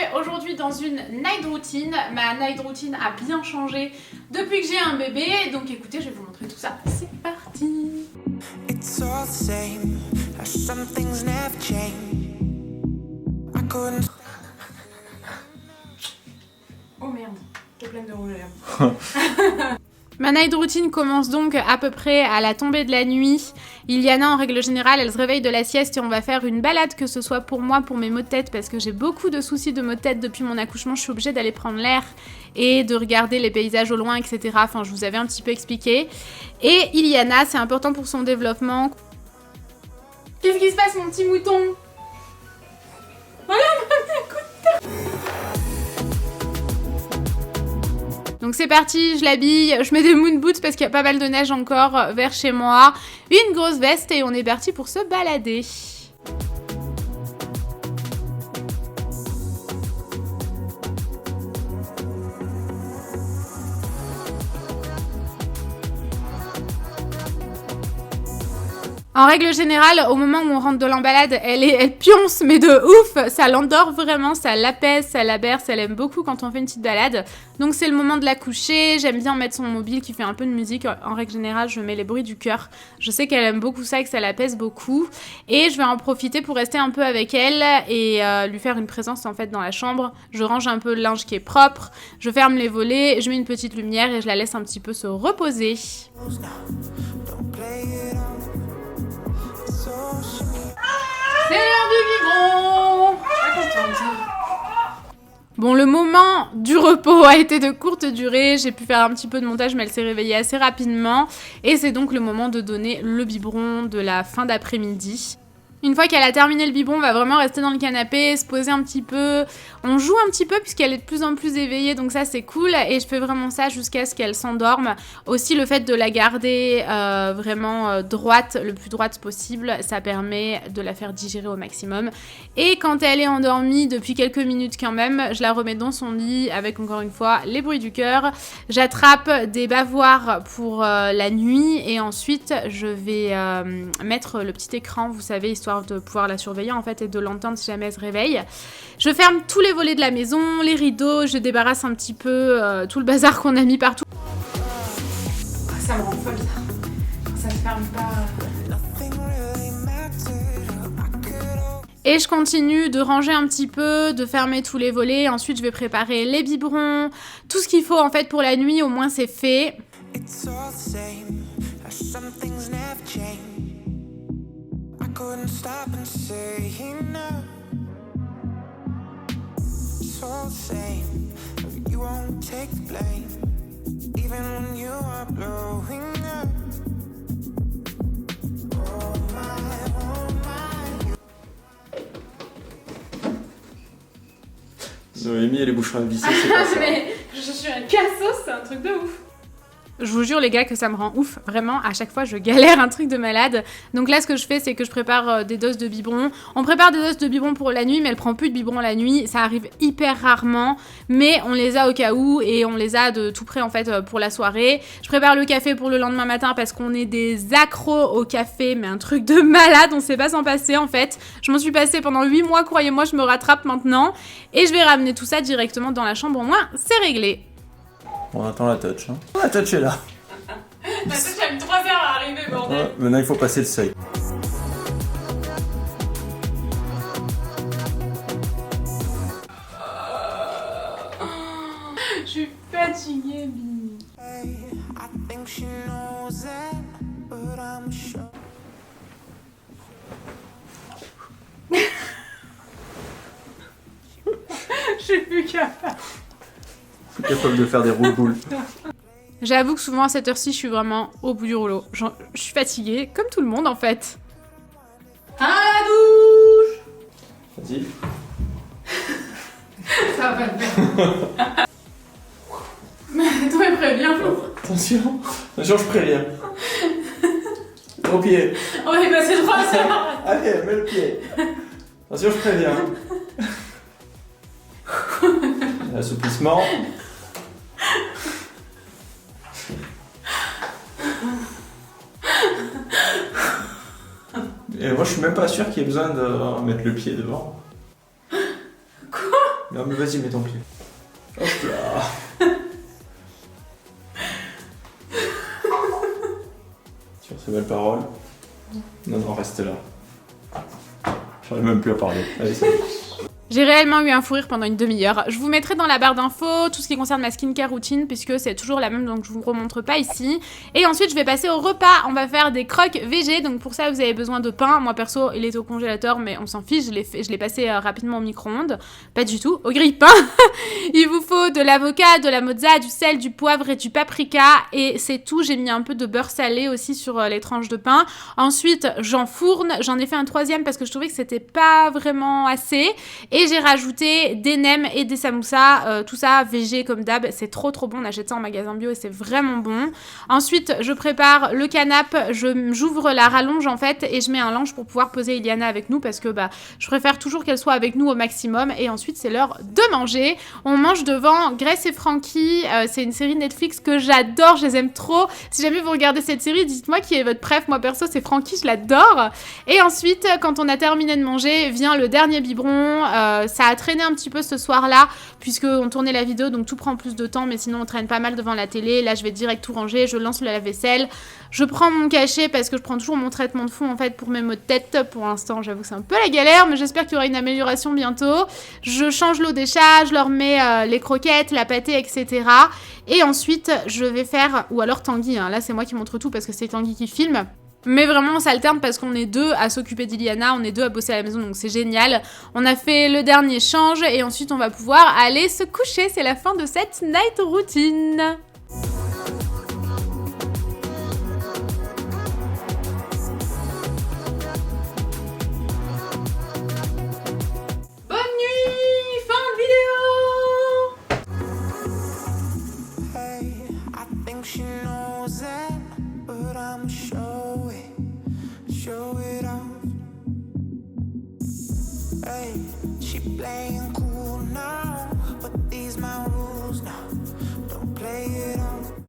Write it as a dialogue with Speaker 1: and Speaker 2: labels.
Speaker 1: retrouver aujourd'hui dans une night routine. Ma night routine a bien changé depuis que j'ai un bébé. Donc écoutez, je vais vous montrer tout ça. C'est parti. It's all the same, some things never change. I couldn't... Oh merde, t'es pleine de rouge là. Ma night routine commence donc à peu près à la tombée de la nuit. Iliana, en règle générale, elle se réveille de la sieste et on va faire une balade, que ce soit pour moi, pour mes maux de tête, parce que j'ai beaucoup de soucis de maux de tête depuis mon accouchement. Je suis obligée d'aller prendre l'air et de regarder les paysages au loin, etc. Enfin, je vous avais un petit peu expliqué. Et Iliana, c'est important pour son développement. Qu'est-ce qui se passe, mon petit mouton? Voilà, écoute. Donc c'est parti, je l'habille, je mets des moon boots parce qu'il y a pas mal de neige encore vers chez moi, une grosse veste et on est parti pour se balader. En règle générale, au moment où on rentre de l'emballade, elle pionce, mais de ouf, ça l'endort vraiment, ça l'apaise, ça la berce, elle aime beaucoup quand on fait une petite balade. Donc c'est le moment de la coucher, j'aime bien mettre son mobile qui fait un peu de musique, en règle générale je mets les bruits du cœur. Je sais qu'elle aime beaucoup ça et que ça l'apaise beaucoup. Et je vais en profiter pour rester un peu avec elle et lui faire une présence en fait dans la chambre. Je range un peu le linge qui est propre, je ferme les volets, je mets une petite lumière et je la laisse un petit peu se reposer. C'est l'heure du biberon. Bon, le moment du repos a été de courte durée. J'ai pu faire un petit peu de montage, mais elle s'est réveillée assez rapidement. Et c'est donc le moment de donner le biberon de la fin d'après-midi. Une fois qu'elle a terminé le biberon, on va vraiment rester dans le canapé, se poser un petit peu. On joue un petit peu puisqu'elle est de plus en plus éveillée, donc ça c'est cool. Et je fais vraiment ça jusqu'à ce qu'elle s'endorme. Aussi le fait de la garder vraiment droite, le plus droite possible, ça permet de la faire digérer au maximum. Et quand elle est endormie, depuis quelques minutes quand même, je la remets dans son lit avec encore une fois les bruits du cœur. J'attrape des bavoirs pour la nuit et ensuite je vais mettre le petit écran, vous savez, histoire de pouvoir la surveiller en fait et de l'entendre si jamais elle se réveille. Je ferme tous les volets de la maison, les rideaux, je débarrasse un petit peu tout le bazar qu'on a mis partout. Ça me rend folle ça. Ça se ferme pas. Et je continue de ranger un petit peu, de fermer tous les volets. Ensuite, je vais préparer les biberons, tout ce qu'il faut en fait pour la nuit, au moins c'est fait. Couldn't stop and say no. It's all the same, but you won't take the blame, even when you are blowing up. Oh my.
Speaker 2: Noémie, elle est bouchera à visser, c'est pas ça.
Speaker 1: Mais je suis un cassos, c'est un truc de ouf. Je vous jure les gars que ça me rend ouf, vraiment à chaque fois je galère un truc de malade. Donc là ce que je fais c'est que je prépare des doses de biberon. On prépare des doses de biberon pour la nuit mais elle prend plus de biberon la nuit, ça arrive hyper rarement. Mais on les a au cas où et on les a de tout près en fait pour la soirée. Je prépare le café pour le lendemain matin parce qu'on est des accros au café, mais un truc de malade, on sait pas s'en passer en fait. Je m'en suis passée pendant 8 mois, croyez-moi je me rattrape maintenant. Et je vais ramener tout ça directement dans la chambre, au moins c'est réglé.
Speaker 2: On attend la touch. Hein. La touch est là.
Speaker 1: La touch a mis 3 heures à arriver, bordel.
Speaker 2: Ouais, maintenant il faut passer le seuil.
Speaker 1: Je suis fatiguée, Bi. Je suis plus capable.
Speaker 2: Capable de faire des roules-boules.
Speaker 1: J'avoue que souvent à cette heure-ci, je suis vraiment au bout du rouleau. Je suis fatiguée, comme tout le monde en fait. À la douche.
Speaker 2: Vas-y.
Speaker 1: Ça va le faire. Mais toi, préviens.
Speaker 2: Attention. Attention, je préviens. Au pied.
Speaker 1: On va y passer 3 heures.
Speaker 2: Allez, mets le pied. Attention, je préviens. Assouplissement. Et moi je suis même pas sûr qu'il y ait besoin de mettre le pied devant.
Speaker 1: Quoi?
Speaker 2: Non mais vas-y, mets ton pied. Hop là. Sur ces belles paroles. Non, reste là. J'arrive même plus à parler. Allez, salut.
Speaker 1: J'ai réellement eu un fou rire pendant une demi-heure. Je vous mettrai dans la barre d'infos tout ce qui concerne ma skincare routine puisque c'est toujours la même donc je vous remontre pas ici. Et ensuite je vais passer au repas. On va faire des croques végé donc pour ça vous avez besoin de pain. Moi perso il est au congélateur mais on s'en fiche, je l'ai passé rapidement au micro-ondes. Pas du tout, au grille-pain. Il vous faut de l'avocat, de la mozza, du sel, du poivre et du paprika et c'est tout. J'ai mis un peu de beurre salé aussi sur les tranches de pain. Ensuite j'enfourne, j'en ai fait un troisième parce que je trouvais que c'était pas vraiment assez. Et j'ai rajouté des nems et des samoussas, tout ça végé comme d'hab, c'est trop bon, on achète ça en magasin bio et c'est vraiment bon. Ensuite, je prépare le canapé, j'ouvre la rallonge en fait et je mets un linge pour pouvoir poser Iliana avec nous parce que je préfère toujours qu'elle soit avec nous au maximum. Et ensuite, c'est l'heure de manger. On mange devant Grace et Frankie, c'est une série Netflix que j'adore, je les aime trop. Si jamais vous regardez cette série, dites-moi qui est votre préf, moi perso c'est Frankie, je l'adore. Et ensuite, quand on a terminé de manger, vient le dernier biberon. Ça a traîné un petit peu ce soir-là, puisqu'on tournait la vidéo, donc tout prend plus de temps, mais sinon on traîne pas mal devant la télé. Là, je vais direct tout ranger, je lance le lave-vaisselle, je prends mon cachet, parce que je prends toujours mon traitement de fond, en fait, pour mes maux de tête. Pour l'instant, j'avoue que c'est un peu la galère, mais j'espère qu'il y aura une amélioration bientôt. Je change l'eau des chats, je leur mets les croquettes, la pâtée, etc. Et ensuite, je vais faire, ou alors Tanguy, hein, là c'est moi qui montre tout, parce que c'est Tanguy qui filme. Mais vraiment on s'alterne parce qu'on est deux à s'occuper d'Iliana, on est deux à bosser à la maison donc c'est génial. On a fait le dernier change et ensuite on va pouvoir aller se coucher, c'est la fin de cette night routine. Bonne nuit, fin de vidéo.
Speaker 3: Hey, I think she knows it, but I'm show it off. Hey, she playing cool now, but these my rules now. Don't play it